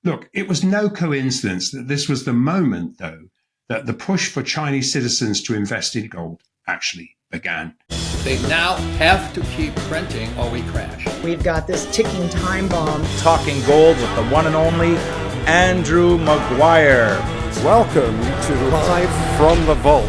Look, it was no coincidence that this was the moment, though, that the push for Chinese citizens to invest in gold actually began. They now have to keep printing or we crash. We've got this ticking time bomb. Talking gold with the one and only Andrew Maguire. Welcome to Live from the Vault.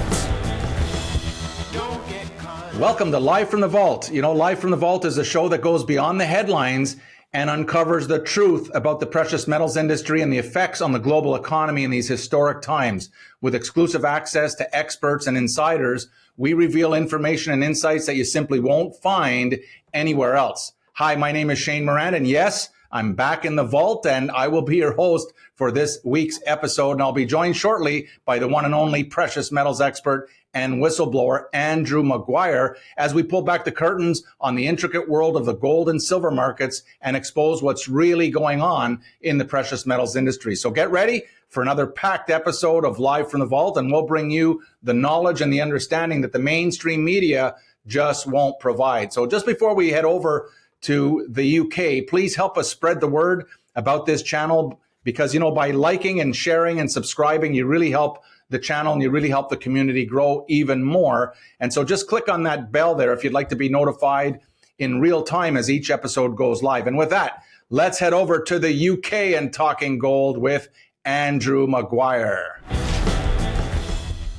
Welcome to Live from the Vault. You know, Live from the Vault is a show that goes beyond the headlines and uncovers the truth about the precious metals industry and the effects on the global economy in these historic times. With exclusive access to experts and insiders, we reveal information and insights that you simply won't find anywhere else. Hi, my name is Shane Moran, and yes, I'm back in the vault, and I will be your host for this week's episode. And I'll be joined shortly by the one and only precious metals expert and whistleblower, Andrew Maguire, as we pull back the curtains on the intricate world of the gold and silver markets and expose what's really going on in the precious metals industry. So get ready for another packed episode of Live from the Vault, and we'll bring you the knowledge and the understanding that the mainstream media just won't provide. So just before we head over to the UK, please help us spread the word about this channel, because, you know, by liking and sharing and subscribing, you really help the channel and you really help the community grow even more. And so just click on that bell there if you'd like to be notified in real time as each episode goes live. And with that, let's head over to the UK and talking gold with Andrew Maguire.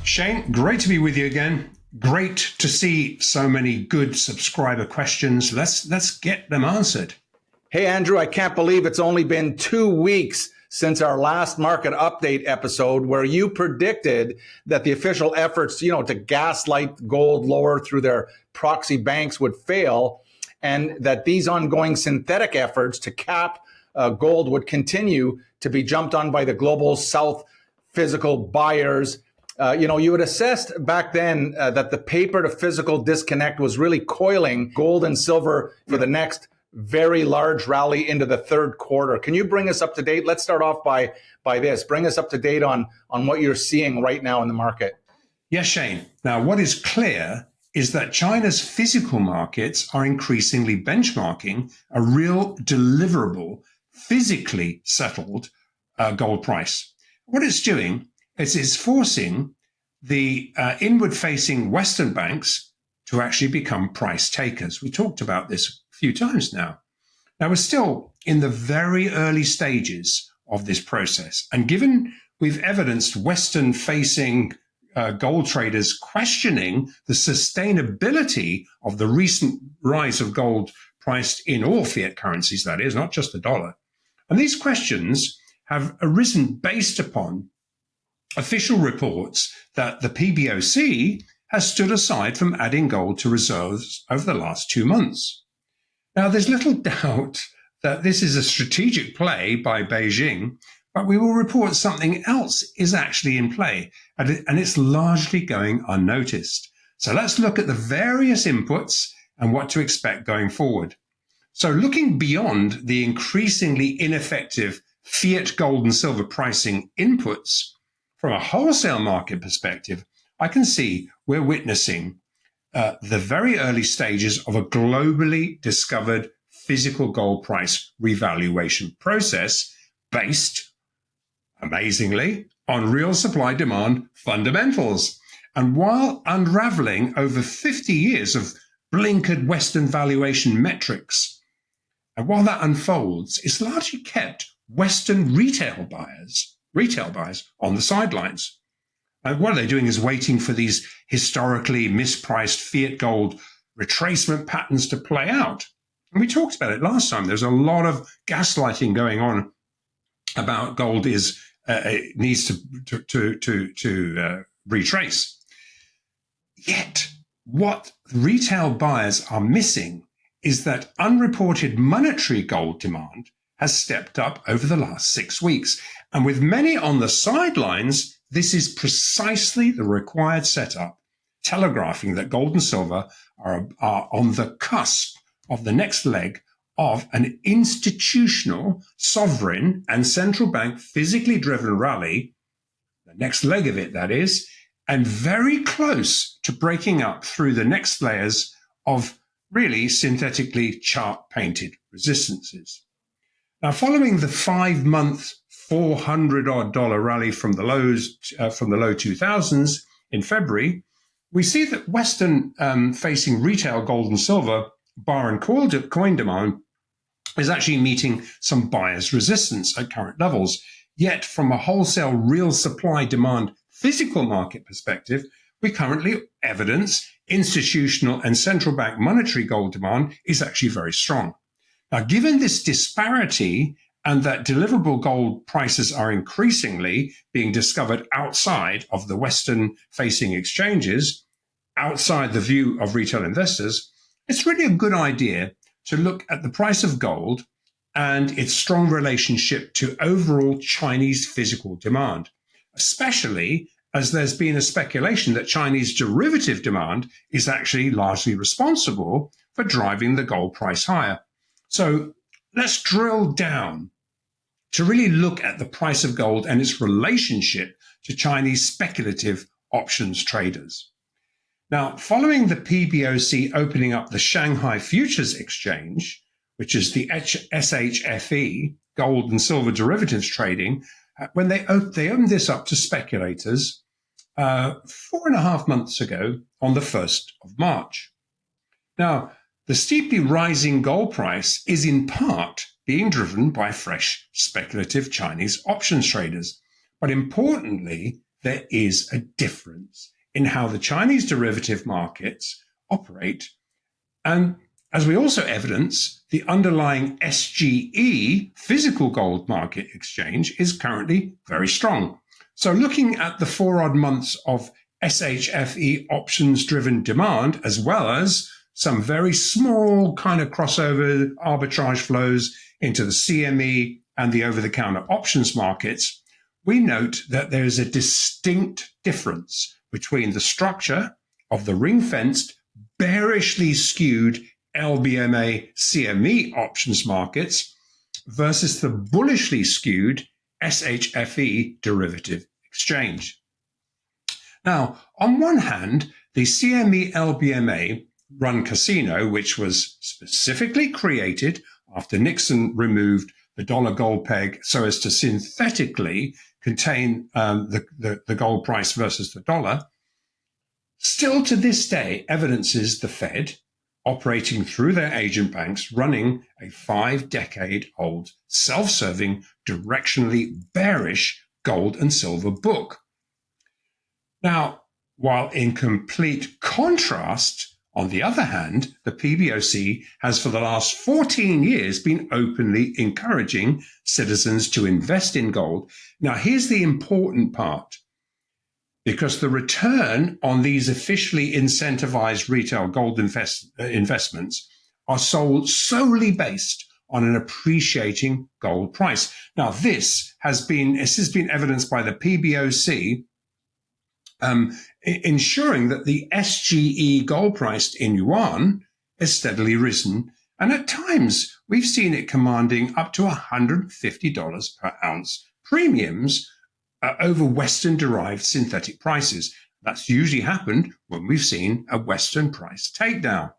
Shane, great to be with you again. Great to see so many good subscriber questions. Let's get them answered. Hey, Andrew, I can't believe it's only been 2 weeks since our last market update episode where you predicted that the official efforts, to gaslight gold lower through their proxy banks would fail, and that these ongoing synthetic efforts to cap gold would continue to be jumped on by the global South physical buyers. You had assessed back then that the paper to physical disconnect was really coiling gold and silver for the next very large rally into the third quarter. Can you bring us up to date? Let's start off by this. Bring us up to date on what you're seeing right now in the market. Yes, Shane. Now, what is clear is that China's physical markets are increasingly benchmarking a real deliverable, physically settled gold price. What it's doing is it's forcing the inward-facing Western banks to actually become price takers. We talked about this a few times now. Now, we're still in the very early stages of this process. And given we've evidenced Western-facing gold traders questioning the sustainability of the recent rise of gold priced in all fiat currencies, that is, not just the dollar. And these questions have arisen based upon official reports that the PBOC has stood aside from adding gold to reserves over the last 2 months. Now, there's little doubt that this is a strategic play by Beijing, but we will report something else is actually in play, and it's largely going unnoticed. So let's look at the various inputs and what to expect going forward. So looking beyond the increasingly ineffective fiat gold and silver pricing inputs, from a wholesale market perspective, I can see we're witnessing the very early stages of a globally discovered physical gold price revaluation process based, amazingly, on real supply-demand fundamentals. And while unraveling over 50 years of blinkered Western valuation metrics, and while that unfolds, it's largely kept Western retail buyers on the sidelines. And what they're doing is waiting for these historically mispriced fiat gold retracement patterns to play out. And we talked about it last time. There's a lot of gaslighting going on about gold needs to retrace. Yet, what retail buyers are missing is that unreported monetary gold demand has stepped up over the last 6 weeks. And with many on the sidelines, this is precisely the required setup, telegraphing that gold and silver are on the cusp of the next leg of an institutional, sovereign, and central bank physically driven rally, the next leg of it, that is, and very close to breaking up through the next layers of really synthetically chart painted resistances. Now, following the 5-month $400 odd rally from the lows, from the low 2000s in February, we see that Western facing retail gold and silver bar and coin demand is actually meeting some buyer's resistance at current levels. Yet from a wholesale real supply demand physical market perspective, we currently evidence institutional and central bank monetary gold demand is actually very strong. Now, given this disparity and that deliverable gold prices are increasingly being discovered outside of the Western-facing exchanges, outside the view of retail investors, it's really a good idea to look at the price of gold and its strong relationship to overall Chinese physical demand, especially as there's been a speculation that Chinese derivative demand is actually largely responsible for driving the gold price higher. So let's drill down to really look at the price of gold and its relationship to Chinese speculative options traders. Now, following the PBOC opening up the Shanghai Futures Exchange, which is the SHFE, gold and silver derivatives trading, when they opened this up to speculators 4.5 months ago on the 1st of March. Now, the steeply rising gold price is in part being driven by fresh speculative Chinese options traders. But importantly, there is a difference in how the Chinese derivative markets operate. And as we also evidence, the underlying SGE physical gold market exchange is currently very strong. So looking at the 4 odd months of SHFE options driven demand, as well as some very small kind of crossover arbitrage flows into the CME and the over-the-counter options markets, we note that there is a distinct difference between the structure of the ring-fenced, bearishly skewed LBMA CME options markets versus the bullishly skewed SHFE derivative exchange. Now, on one hand, the CME LBMA run casino, which was specifically created after Nixon removed the dollar gold peg so as to synthetically contain the gold price versus the dollar, still to this day evidences the Fed operating through their agent banks running a 5-decade-old self-serving, directionally bearish gold and silver book. Now, while in complete contrast, on the other hand, the PBOC has for the last 14 years been openly encouraging citizens to invest in gold. Now, here's the important part, because the return on these officially incentivized retail gold investments are sold solely based on an appreciating gold price. Now, this has been evidenced by the PBOC ensuring that the SGE gold price in yuan has steadily risen. And at times, we've seen it commanding up to $150 per ounce premiums over Western-derived synthetic prices. That's usually happened when we've seen a Western price takedown.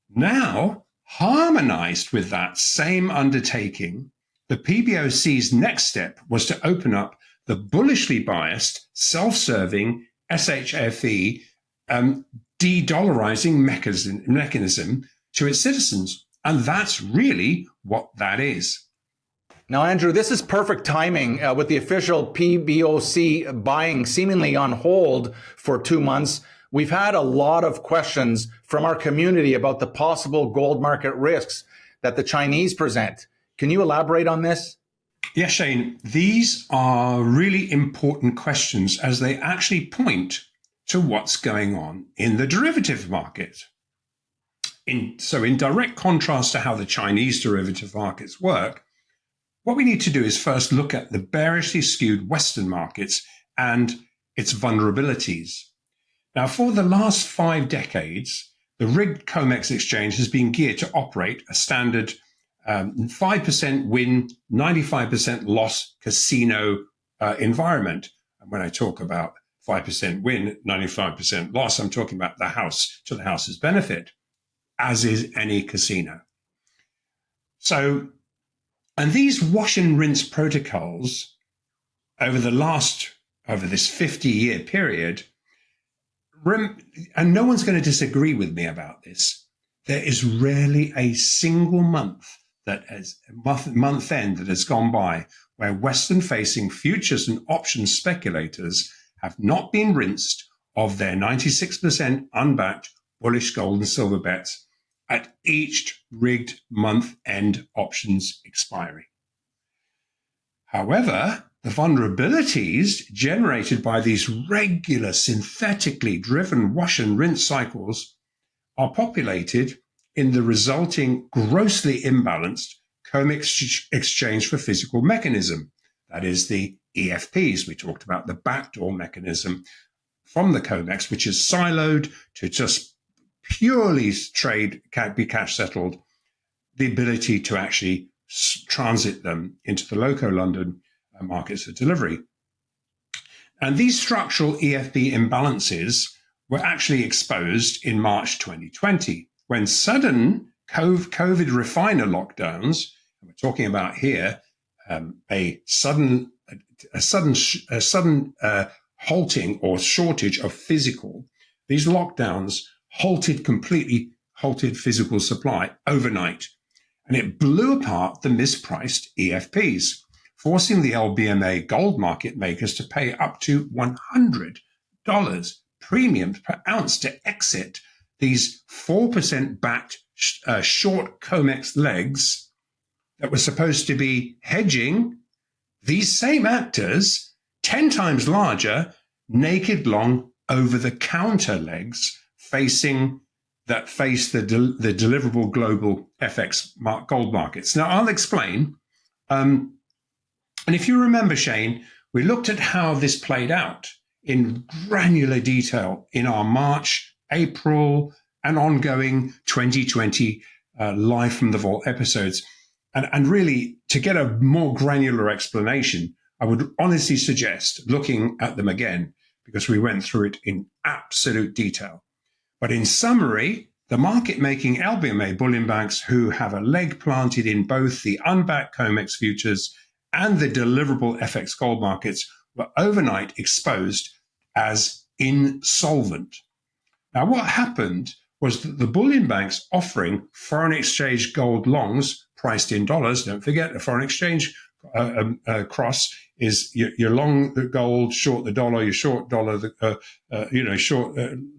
Now, harmonized with that same undertaking, the PBOC's next step was to open up the bullishly biased, self-serving SHFE de-dollarizing mechanism to its citizens. And that's really what that is. Now, Andrew, this is perfect timing with the official PBOC buying seemingly on hold for 2 months. We've had a lot of questions from our community about the possible gold market risks that the Chinese present. Can you elaborate on this? Yes, Shane, these are really important questions as they actually point to what's going on in the derivative market. In direct contrast to how the Chinese derivative markets work, what we need to do is first look at the bearishly skewed Western markets and its vulnerabilities. Now, for the last 5 decades, the rigged COMEX exchange has been geared to operate a standard 5% win, 95% loss casino environment. And when I talk about 5% win, 95% loss, I'm talking about the house to the house's benefit, as is any casino. So And these wash and rinse protocols over this 50-year period, and no one's going to disagree with me about this, there is rarely a single month month end that has gone by where Western-facing futures and options speculators have not been rinsed of their 96% unbacked bullish gold and silver bets at each rigged month-end options expiry. However, the vulnerabilities generated by these regular synthetically driven wash and rinse cycles are populated in the resulting grossly imbalanced COMEX exchange for physical mechanism. That is the EFPs. We talked about the backdoor mechanism from the COMEX, which is siloed to just purely be cash settled, the ability to actually transit them into the local London markets for delivery. And these structural EFP imbalances were actually exposed in March 2020 when sudden COVID refiner lockdowns, and we're talking about here a sudden halting or shortage of physical. These lockdowns completely halted physical supply overnight, and it blew apart the mispriced EFPs, forcing the LBMA gold market makers to pay up to $100 premiums per ounce to exit these 4% backed short COMEX legs that were supposed to be hedging these same actors 10 times larger, naked long over-the-counter legs face the deliverable global FX gold markets. Now, I'll explain. And if you remember, Shane, we looked at how this played out in granular detail in our March, April, and ongoing 2020 Live from the Vault episodes. And really, to get a more granular explanation, I would honestly suggest looking at them again, because we went through it in absolute detail. But in summary, the market-making LBMA bullion banks who have a leg planted in both the unbacked COMEX futures and the deliverable FX gold markets were overnight exposed as insolvent. Now, what happened was that the bullion banks offering foreign exchange gold longs priced in dollars, don't forget the foreign exchange cross is you're long the gold, short the dollar, you're short dollar,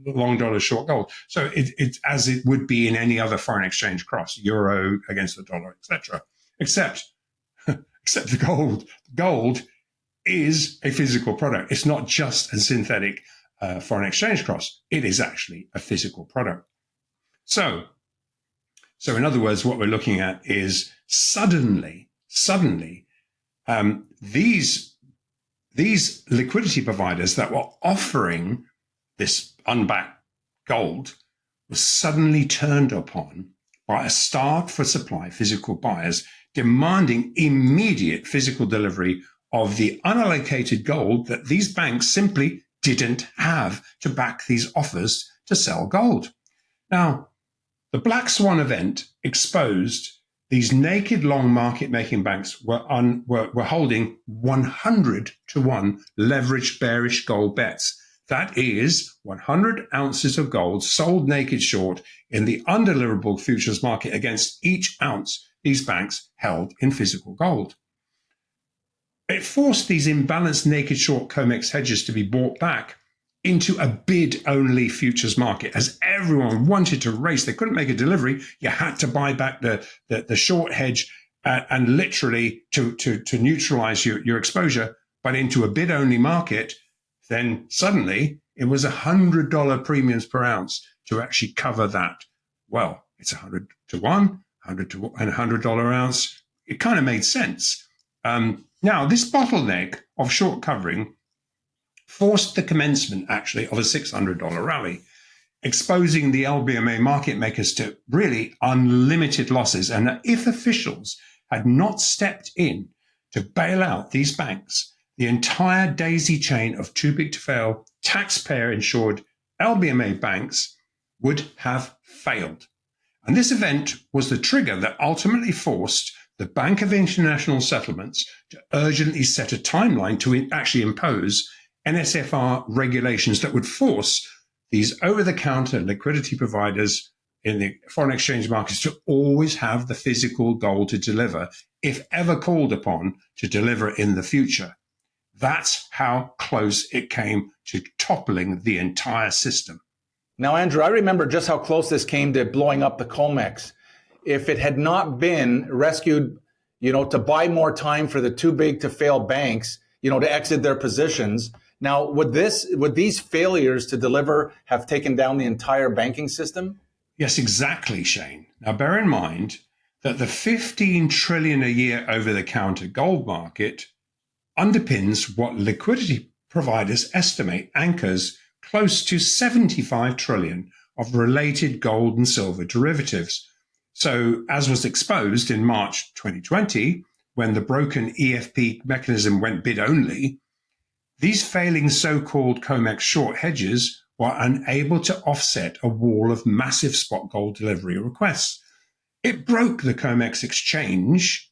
long dollar, short gold. So it's as it would be in any other foreign exchange cross, euro against the dollar, etc. Except the gold. Gold is a physical product. It's not just a synthetic foreign exchange cross. It is actually a physical product. So in other words, what we're looking at is suddenly, these liquidity providers that were offering this unbacked gold were suddenly turned upon by a starved for supply physical buyers demanding immediate physical delivery of the unallocated gold that these banks simply didn't have to back these offers to sell gold. Now, the Black Swan event exposed these naked long market-making banks were holding 100-to-1 leveraged bearish gold bets. That is 100 ounces of gold sold naked short in the undeliverable futures market against each ounce these banks held in physical gold. It forced these imbalanced naked short COMEX hedges to be bought back into a bid-only futures market as everyone wanted to race. They couldn't make a delivery. You had to buy back the short hedge and literally to neutralize your exposure, but into a bid-only market. Then suddenly it was $100 premiums per ounce to actually cover that. Well, it's 100-to-1, $100 ounce. It kind of made sense. Now, this bottleneck of short covering forced the commencement, actually, of a $600 rally, exposing the LBMA market makers to really unlimited losses. And if officials had not stepped in to bail out these banks, the entire daisy chain of too big to fail, taxpayer-insured LBMA banks would have failed. And this event was the trigger that ultimately forced the Bank of International Settlements to urgently set a timeline to actually impose NSFR regulations that would force these over-the-counter liquidity providers in the foreign exchange markets to always have the physical gold to deliver, if ever called upon to deliver in the future. That's how close it came to toppling the entire system. Now, Andrew, I remember just how close this came to blowing up the COMEX. If it had not been rescued, to buy more time for the too big to fail banks, to exit their positions. Now, would these failures to deliver have taken down the entire banking system? Yes, exactly, Shane. Now, bear in mind that the 15 trillion a year over-the-counter gold market underpins what liquidity providers estimate anchors close to 75 trillion of related gold and silver derivatives. So, as was exposed in March 2020, when the broken EFP mechanism went bid only, these failing so-called COMEX short hedges were unable to offset a wall of massive spot gold delivery requests. It broke the COMEX exchange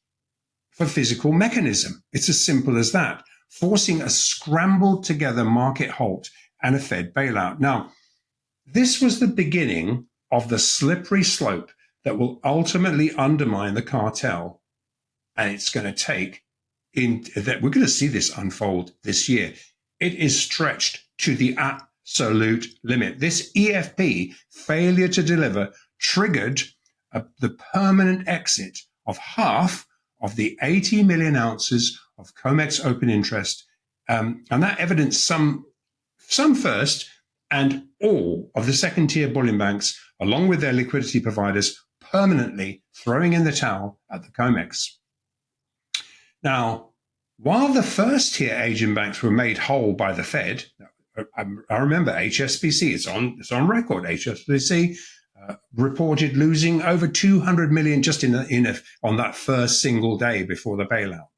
for physical mechanism. It's as simple as that, forcing a scrambled together market halt and a Fed bailout. Now, this was the beginning of the slippery slope that will ultimately undermine the cartel. And it's going to take that we're going to see this unfold this year. It is stretched to the absolute limit. This EFP failure to deliver triggered the permanent exit of half of the 80 million ounces of COMEX open interest. And that evidenced some first and all of the second tier bullion banks, along with their liquidity providers, permanently throwing in the towel at the COMEX. Now, while the first tier Asian banks were made whole by the Fed, I remember HSBC, it's on record. HSBC reported losing over 200 million just on that first single day before the bailout.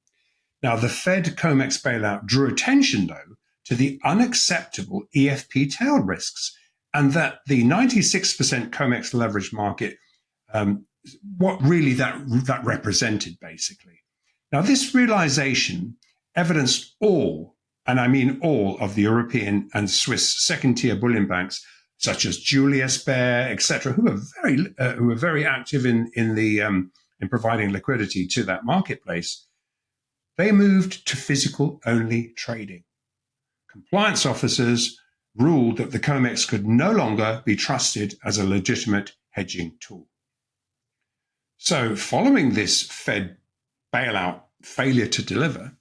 Now, the Fed COMEX bailout drew attention, though, to the unacceptable EFP tail risks, and that the 96% COMEX leverage market, what really that represented, basically. Now, this realization evidenced all, and I mean all, of the European and Swiss second-tier bullion banks, such as Julius Baer, etc., who are very active in providing liquidity to that marketplace. They moved to physical-only trading. Compliance officers ruled that the COMEX could no longer be trusted as a legitimate hedging tool. So, following this Fed bailout failure to deliver,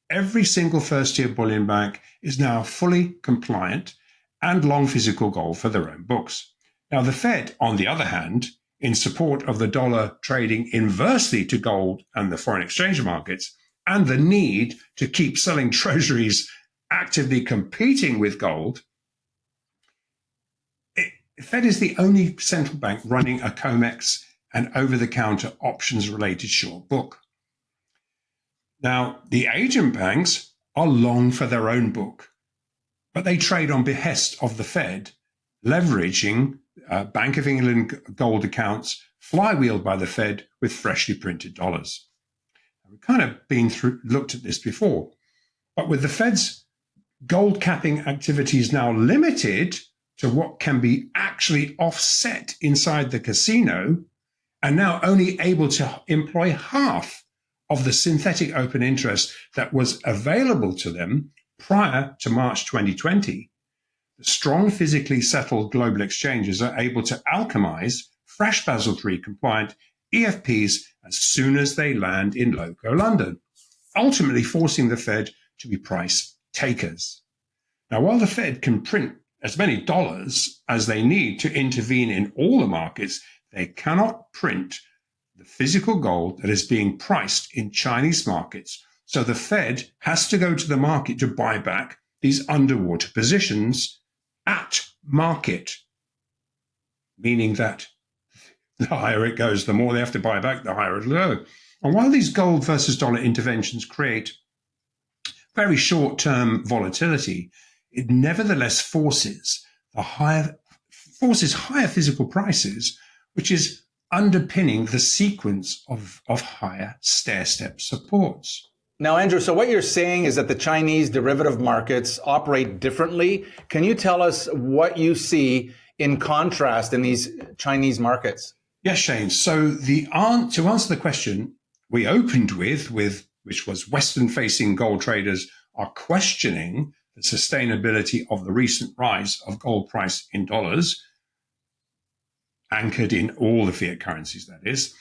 every single first-tier bullion bank is now fully compliant and long physical gold for their own books. Now, the Fed, on the other hand, in support of the dollar trading inversely to gold and the foreign exchange markets, and the need to keep selling treasuries actively competing with gold, the Fed is the only central bank running a COMEX and over-the-counter options-related short book. Now, the Asian banks are long for their own book, but they trade on behest of the Fed, leveraging Bank of England gold accounts flywheeled by the Fed with freshly printed dollars. We've kind of looked at this before, but with the Fed's gold capping activities now limited to what can be actually offset inside the casino, and now only able to employ half of the synthetic open interest that was available to them prior to March 2020, the strong physically settled global exchanges are able to alchemize fresh Basel III compliant EFPs as soon as they land in loco London, ultimately forcing the Fed to be price takers. Now, while the Fed can print as many dollars as they need to intervene in all the markets, they cannot print the physical gold that is being priced in Chinese markets. So the Fed has to go to the market to buy back these underwater positions at market, meaning that the higher it goes, the more they have to buy back, the higher it'll go. And while these gold versus dollar interventions create very short-term volatility, it nevertheless forces higher physical prices, which is underpinning the sequence of higher stair-step supports. Now, Andrew, so what you're saying is that the Chinese derivative markets operate differently. Can you tell us what you see in contrast in these Chinese markets? Yes, Shane. So to answer the question we opened with, which was Western-facing gold traders are questioning the sustainability of the recent rise of gold price in dollars, anchored in all the fiat currencies, that is.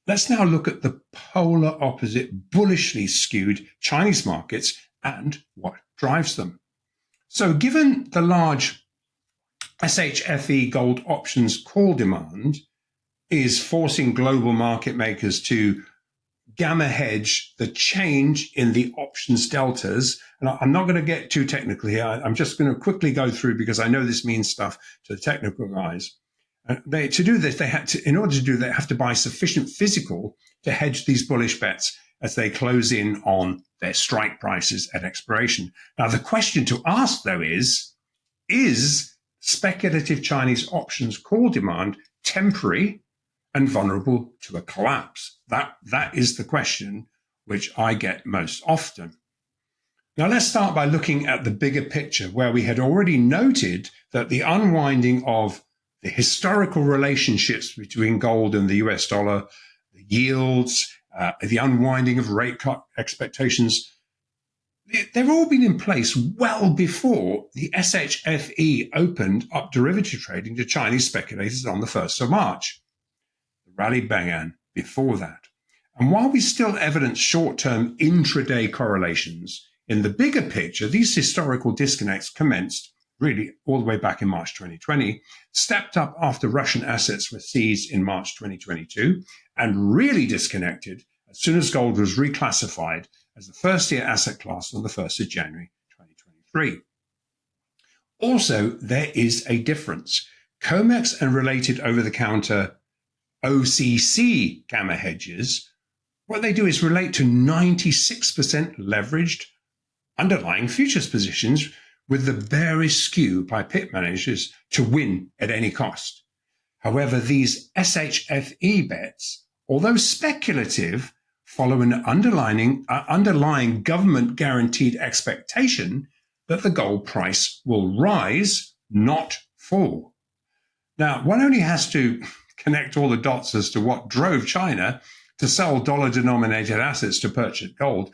Let's now look at the polar opposite, bullishly skewed Chinese markets and what drives them. So given the large SHFE gold options call demand is forcing global market makers to gamma hedge the change in the options deltas. And I'm not going to get too technical here. I'm just going to quickly go through because I know this means stuff to the technical guys. To do this, in order to do that, they have to buy sufficient physical to hedge these bullish bets as they close in on their strike prices at expiration. Now, the question to ask, though, is speculative Chinese options call demand temporary and vulnerable to a collapse? That is the question which I get most often. Now, let's start by looking at the bigger picture, where we had already noted that the unwinding of the historical relationships between gold and the US dollar, the yields, the unwinding of rate cut expectations, they've all been in place well before the SHFE opened up derivative trading to Chinese speculators on the 1st of March. The rally began before that. And while we still evidence short-term intraday correlations, in the bigger picture, these historical disconnects commenced really all the way back in March 2020, stepped up after Russian assets were seized in March 2022, and really disconnected as soon as gold was reclassified as the first-year asset class on the 1st of January 2023. Also, there is a difference. COMEX and related over-the-counter OCC gamma hedges, what they do is relate to 96% leveraged underlying futures positions with the bearish skew by pit managers to win at any cost. However, these SHFE bets, although speculative, follow an underlying government-guaranteed expectation that the gold price will rise, not fall. Now, one only has to connect all the dots as to what drove China to sell dollar-denominated assets to purchase gold.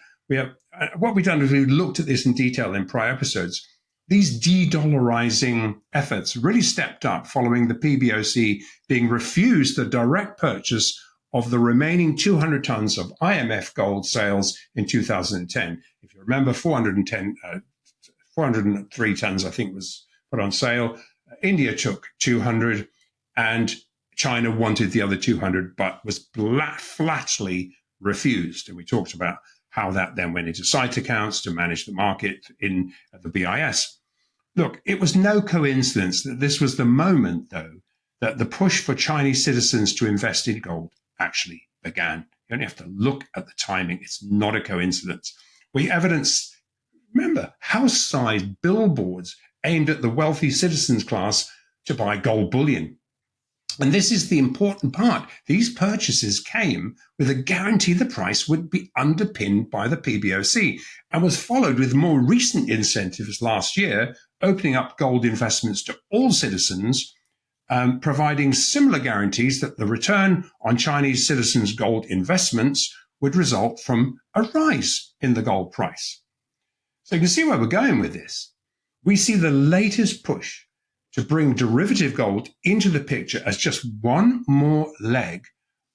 What we've done is we've looked at this in detail in prior episodes. These de-dollarizing efforts really stepped up following the PBOC being refused the direct purchase of the remaining 200 tons of IMF gold sales in 2010. If you remember, 403 tons, I think, was put on sale. India took 200 and China wanted the other 200, but was flatly refused. And we talked about how that then went into site accounts to manage the market in the BIS. Look, it was no coincidence that this was the moment, though, that the push for Chinese citizens to invest in gold actually began. You only have to look at the timing. It's not a coincidence. We evidence, remember, house-sized billboards aimed at the wealthy citizens class to buy gold bullion. And this is the important part. These purchases came with a guarantee the price would be underpinned by the PBOC and was followed with more recent incentives last year, opening up gold investments to all citizens, providing similar guarantees that the return on Chinese citizens' gold investments would result from a rise in the gold price. So you can see where we're going with this. We see the latest push to bring derivative gold into the picture as just one more leg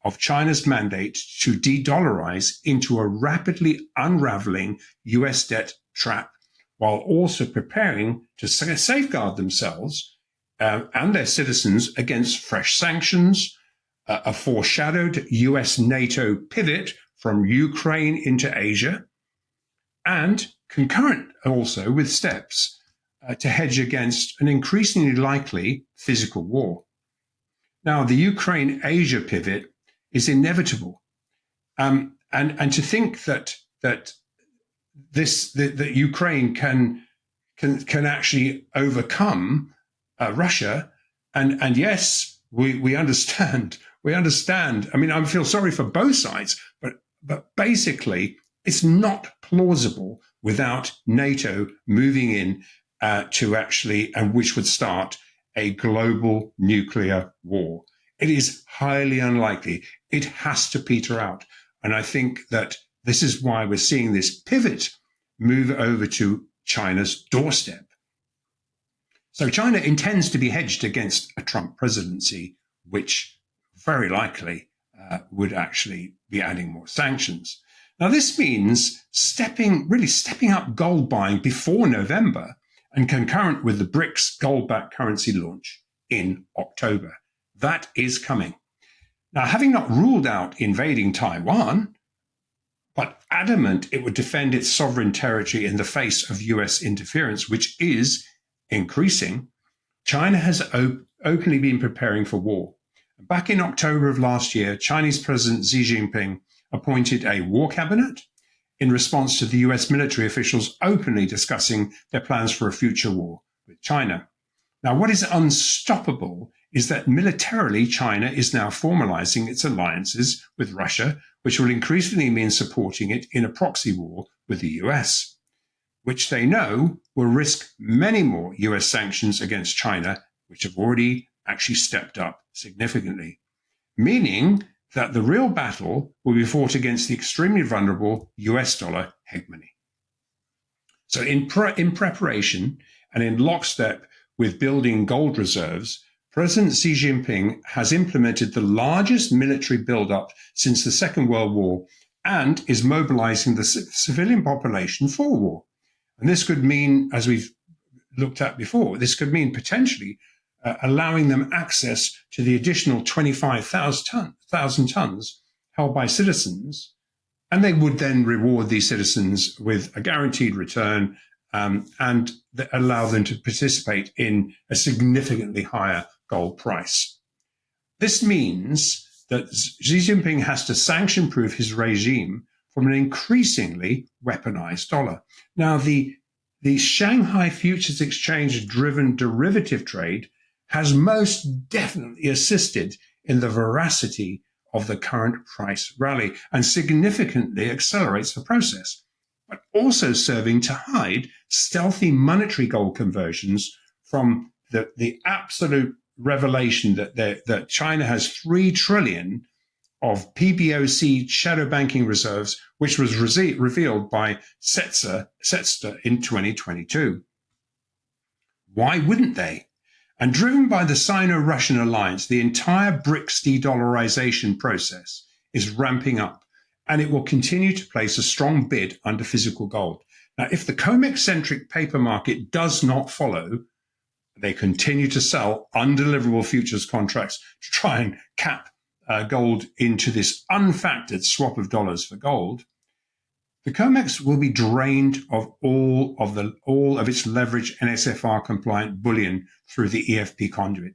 of China's mandate to de-dollarize into a rapidly unraveling US debt trap, while also preparing to safeguard themselves and their citizens against fresh sanctions, a foreshadowed US-NATO pivot from Ukraine into Asia, and concurrent also with steps to hedge against an increasingly likely physical war. Now, the Ukraine-Asia pivot is inevitable, and to think that Ukraine can actually overcome Russia, and yes, we understand. We understand. I mean, I feel sorry for both sides, but basically, it's not plausible without NATO moving in to actually, and which would start a global nuclear war. It is highly unlikely. It has to peter out. And I think that this is why we're seeing this pivot move over to China's doorstep. So China intends to be hedged against a Trump presidency, which very likely would actually be adding more sanctions. Now, this means stepping up gold buying before November and concurrent with the BRICS gold-backed currency launch in October. That is coming. Now, having not ruled out invading Taiwan, but adamant it would defend its sovereign territory in the face of US interference, which is increasing, China has openly been preparing for war. Back in October of last year, Chinese President Xi Jinping appointed a war cabinet in response to the US military officials openly discussing their plans for a future war with China. Now, what is unstoppable is that militarily, China is now formalizing its alliances with Russia, which will increasingly mean supporting it in a proxy war with the US, which they know will risk many more US sanctions against China, which have already actually stepped up significantly, meaning that the real battle will be fought against the extremely vulnerable US dollar hegemony. So in preparation and in lockstep with building gold reserves, President Xi Jinping has implemented the largest military buildup since the Second World War and is mobilizing the civilian population for war. And this could mean, as we've looked at before, this could mean potentially allowing them access to the additional 25,000 tons held by citizens. And they would then reward these citizens with a guaranteed return and allow them to participate in a significantly higher gold price. This means that Xi Jinping has to sanction-proof his regime from an increasingly weaponized dollar. Now, the Shanghai Futures Exchange-driven derivative trade has most definitely assisted in the veracity of the current price rally and significantly accelerates the process, but also serving to hide stealthy monetary gold conversions from the absolute revelation that China has 3 trillion of PBOC shadow banking reserves, which was revealed by Setzer in 2022. Why wouldn't they? And driven by the Sino-Russian alliance, the entire BRICS de-dollarization process is ramping up, and it will continue to place a strong bid under physical gold. Now, if the COMEX-centric paper market does not follow, they continue to sell undeliverable futures contracts to try and cap gold into this unfactored swap of dollars for gold. The COMEX will be drained of all of its leverage NSFR compliant bullion through the EFP conduit.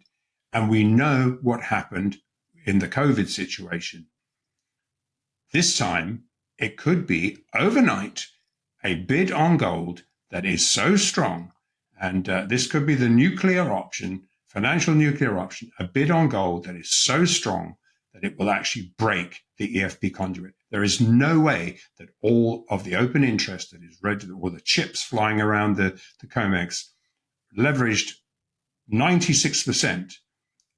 And we know what happened in the COVID situation. This time, it could be overnight a bid on gold that is so strong. And this could be the nuclear option, financial nuclear option, a bid on gold that is so strong that it will actually break the EFP conduit. There is no way that all of the open interest that is read, or the chips flying around the COMEX, leveraged 96%,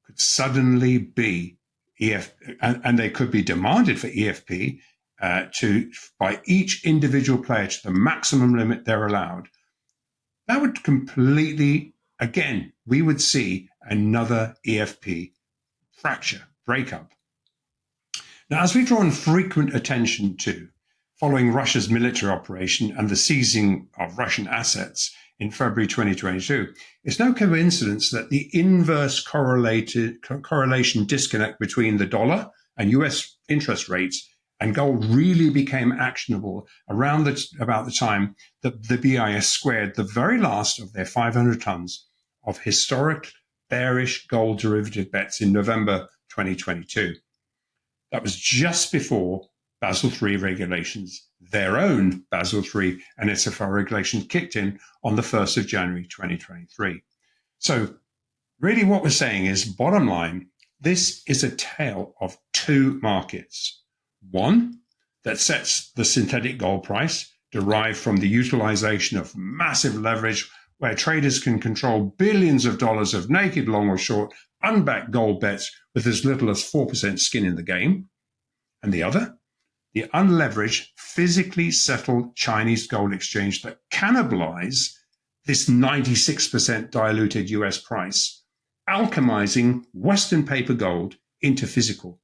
could suddenly be EFP, and they could be demanded for EFP by each individual player to the maximum limit they're allowed. That would completely, again, we would see another EFP fracture, breakup. Now, as we've drawn frequent attention to, following Russia's military operation and the seizing of Russian assets in February 2022, it's no coincidence that the inverse correlation disconnect between the dollar and US interest rates and gold really became actionable around about the time that the BIS squared the very last of their 500 tons of historic bearish gold derivative bets in November 2022. That was just before Basel III regulations, their own Basel III and NSFR regulations kicked in on the 1st of January 2023. So really what we're saying is, bottom line, This is a tale of two markets. One that sets the synthetic gold price, derived from the utilization of massive leverage, where traders can control billions of dollars of naked long or short, unbacked gold bets with as little as 4% skin in the game. And the other, the unleveraged, physically settled Chinese gold exchange that cannibalize this 96% diluted US price, alchemizing Western paper gold into physical.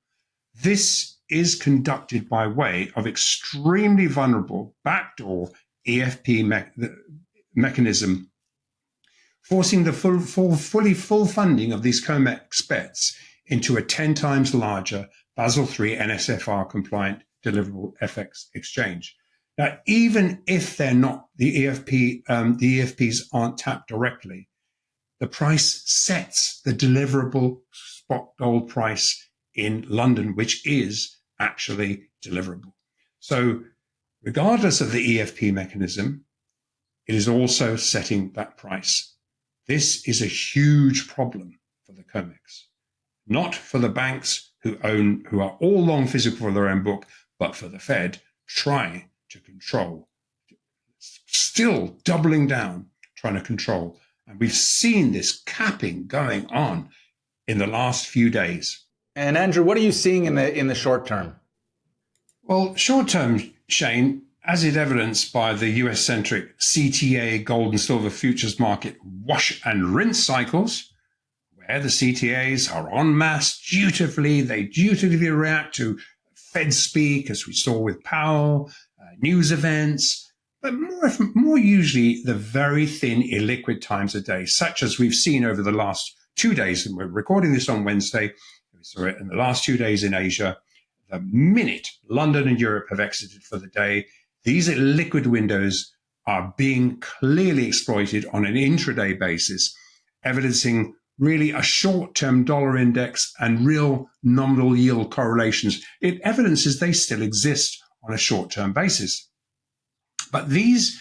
This is conducted by way of extremely vulnerable backdoor EFP mechanism, forcing the full funding of these COMEX bets into a 10 times larger Basel III NSFR compliant deliverable FX exchange. Now, even if they're not the EFPs aren't tapped directly, the price sets the deliverable spot gold price in London, which is actually deliverable. So regardless of the EFP mechanism, it is also setting that price. This is a huge problem for the COMEX, not for the banks who are all long physical for their own book, but for the Fed trying to control, still doubling down, trying to control. And we've seen this capping going on in the last few days. And Andrew, what are you seeing in the short term? Well, short term, Shane, as is evidenced by the US-centric CTA gold and silver futures market wash and rinse cycles, where the CTAs are en masse dutifully, they dutifully react to Fed speak, as we saw with Powell, news events, but more usually the very thin illiquid times a day, such as we've seen over the last 2 days. And we're recording this on Wednesday. We saw it in the last 2 days in Asia. The minute London and Europe have exited for the day, these illiquid windows are being clearly exploited on an intraday basis, evidencing really a short-term dollar index and real nominal yield correlations. It evidences they still exist on a short-term basis. But these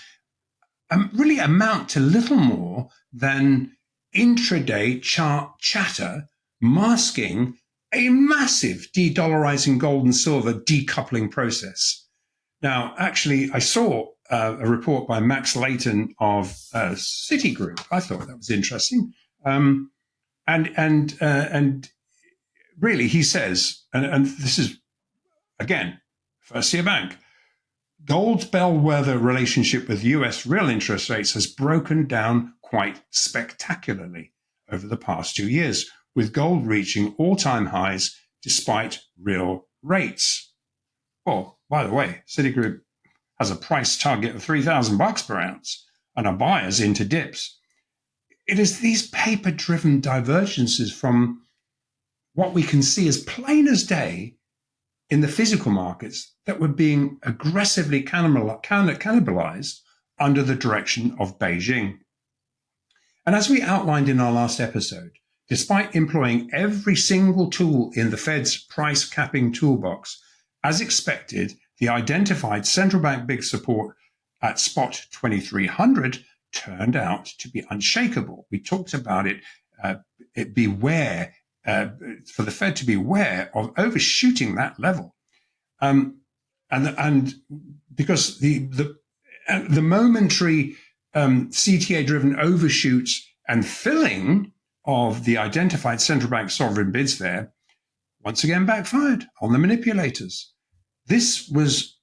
really amount to little more than intraday chart chatter masking a massive de-dollarizing gold and silver decoupling process. Now, actually, I saw a report by Max Layton of Citigroup. I thought that was interesting. And really, he says, and this is, again, First Year Bank, gold's bellwether relationship with US real interest rates has broken down quite spectacularly over the past 2 years, with gold reaching all-time highs despite real rates. Well, by the way, Citigroup has a price target of $3,000 per ounce and are buyers into dips. It is these paper-driven divergences from what we can see as plain as day in the physical markets that were being aggressively cannibalized under the direction of Beijing. And as we outlined in our last episode, despite employing every single tool in the Fed's price capping toolbox, as expected, the identified central bank big support at spot 2300 turned out to be unshakable. We talked about it, beware, for the Fed to beware of overshooting that level. And because the momentary CTA-driven overshoots and filling of the identified central bank sovereign bids there once again backfired on the manipulators. This was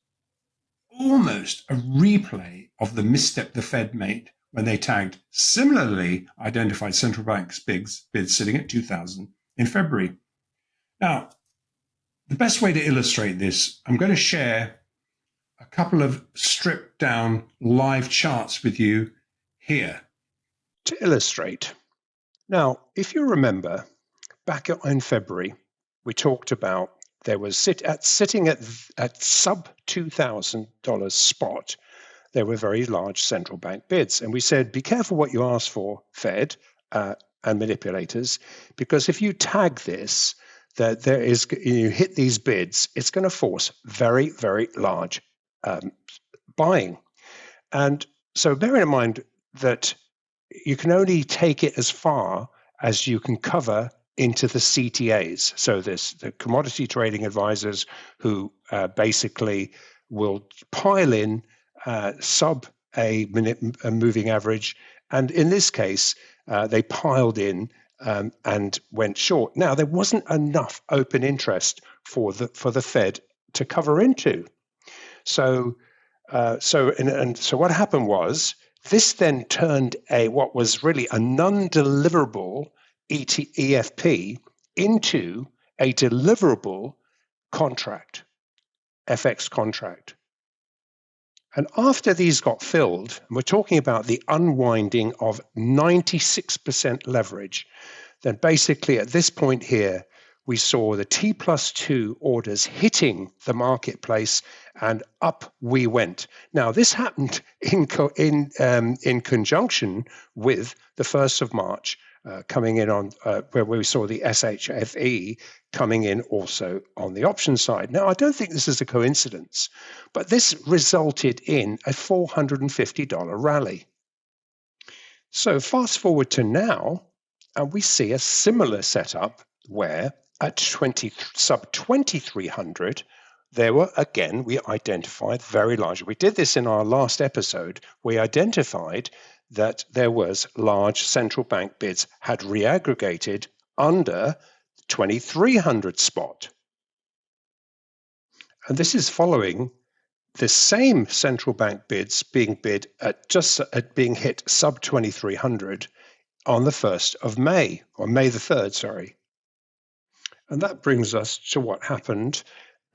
almost a replay of the misstep the Fed made when they tagged similarly identified central banks bids sitting at 2,000 in February. Now, the best way to illustrate this, I'm going to share a couple of stripped down live charts with you here. To illustrate. Now, if you remember, back in February, we talked about there was sitting at sub $2,000 spot, there were very large central bank bids. And we said, be careful what you ask for, Fed and manipulators, because if you tag this, that there is, you hit these bids, it's going to force very, very large buying. And so bearing in mind that you can only take it as far as you can cover into the CTAs. So there's the commodity trading advisors who basically will pile in sub a moving average. And in this case, they piled in and went short. Now, there wasn't enough open interest for the Fed to cover into. So what happened was this then turned what was really a non-deliverable EFP into a deliverable contract, FX contract. And after these got filled, and we're talking about the unwinding of 96% leverage, then basically at this point here, we saw the T+2 orders hitting the marketplace, and up we went. Now, this happened in conjunction with the 1st of March coming in on where we saw the SHFE coming in also on the option side. Now, I don't think this is a coincidence, but this resulted in a $450 rally. So fast forward to now, and we see a similar setup where at sub 2300, there were, again, we identified very large. We did this in our last episode. We identified that there was large central bank bids had reaggregated under 2300 spot. And this is following the same central bank bids being bid at being hit sub 2300 on the 1st of May, or May the 3rd, sorry. And that brings us to what happened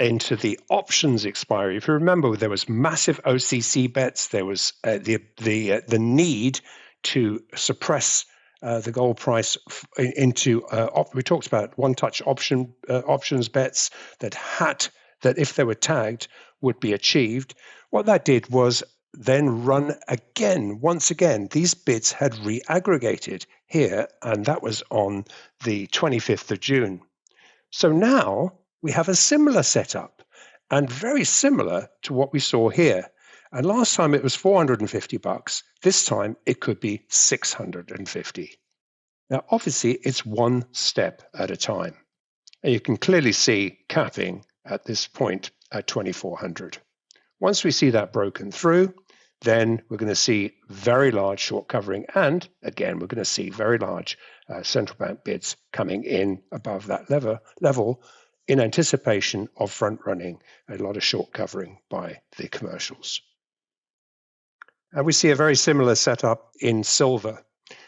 into the options expiry. If you remember, there was massive OCC bets. There was the need to suppress the gold price into. We talked about one-touch options bets that if they were tagged would be achieved. What that did was then run again. Once again, these bids had reaggregated here, and that was on the 25th of June. So now we have a similar setup and very similar to what we saw here. And last time it was $450. This time it could be $650. Now, obviously, it's one step at a time. And you can clearly see capping at this point at 2400. Once we see that broken through, then we're going to see very large short covering. And again, we're going to see very large central bank bids coming in above that level in anticipation of front running a lot of short covering by the commercials. And we see a very similar setup in silver,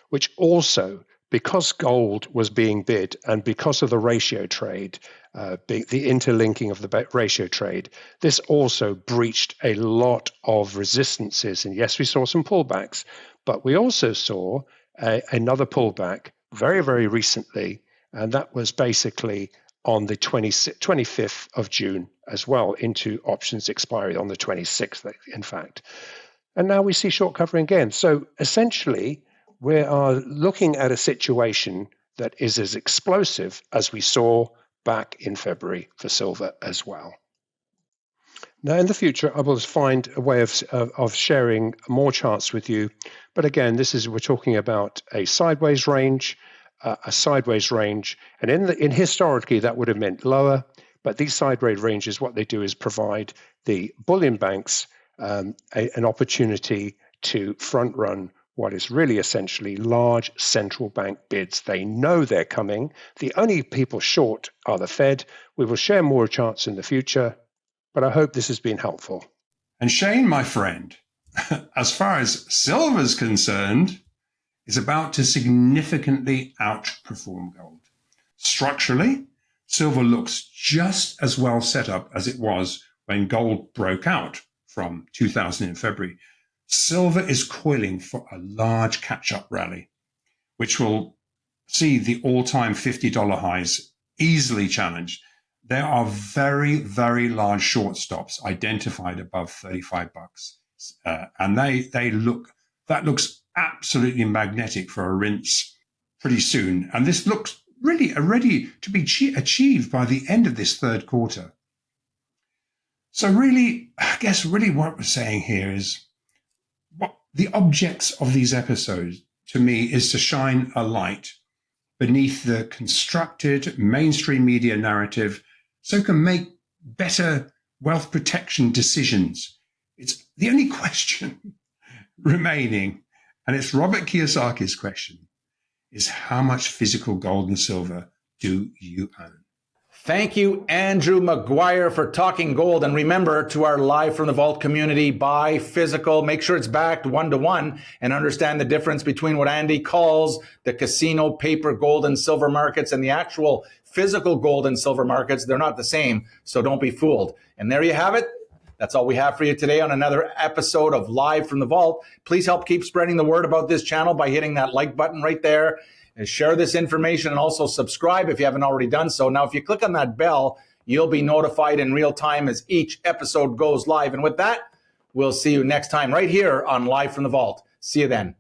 which also, because gold was being bid and because of the ratio trade, the interlinking of the ratio trade, this also breached a lot of resistances. And yes, we saw some pullbacks, but we also saw another pullback very, very recently, and that was basically on the 25th of June as well, into options expiry on the 26th, in fact. And now we see short covering again. So essentially, we are looking at a situation that is as explosive as we saw back in February for silver as well. Now, in the future, I will find a way of sharing more charts with you. But again, we're talking about a sideways range, and in historically that would have meant lower. But these sideways ranges, what they do is provide the bullion banks an opportunity to front run what is really essentially large central bank bids. They know they're coming. The only people short are the Fed. We will share more charts in the future, but I hope this has been helpful. And Shane, my friend, as far as silver's concerned, is about to significantly outperform gold. Structurally, silver looks just as well set up as it was when gold broke out from 2000 in February. Silver is coiling for a large catch-up rally, which will see the all-time $50 highs easily challenged. There are very, very large short stops identified above $35, and that looks absolutely magnetic for a rinse pretty soon. And this looks really ready to be achieved by the end of this third quarter. So really, I guess really what we're saying here is what the objects of these episodes to me is to shine a light beneath the constructed mainstream media narrative so can make better wealth protection decisions. It's the only question remaining, and it's Robert Kiyosaki's question, is how much physical gold and silver do you own? Thank you, Andrew Maguire, for talking gold. And remember, to our Live from the Vault community, buy physical, make sure it's backed 1-to-1, and understand the difference between what Andy calls the casino paper gold and silver markets and the actual physical gold and silver markets. They're not the same, so don't be fooled. And there you have it. That's all we have for you today on another episode of Live from the Vault. Please help keep spreading the word about this channel by hitting that like button right there. And share this information and also subscribe if you haven't already done so. Now, if you click on that bell, you'll be notified in real time as each episode goes live. And with that, we'll see you next time right here on Live from the Vault. See you then.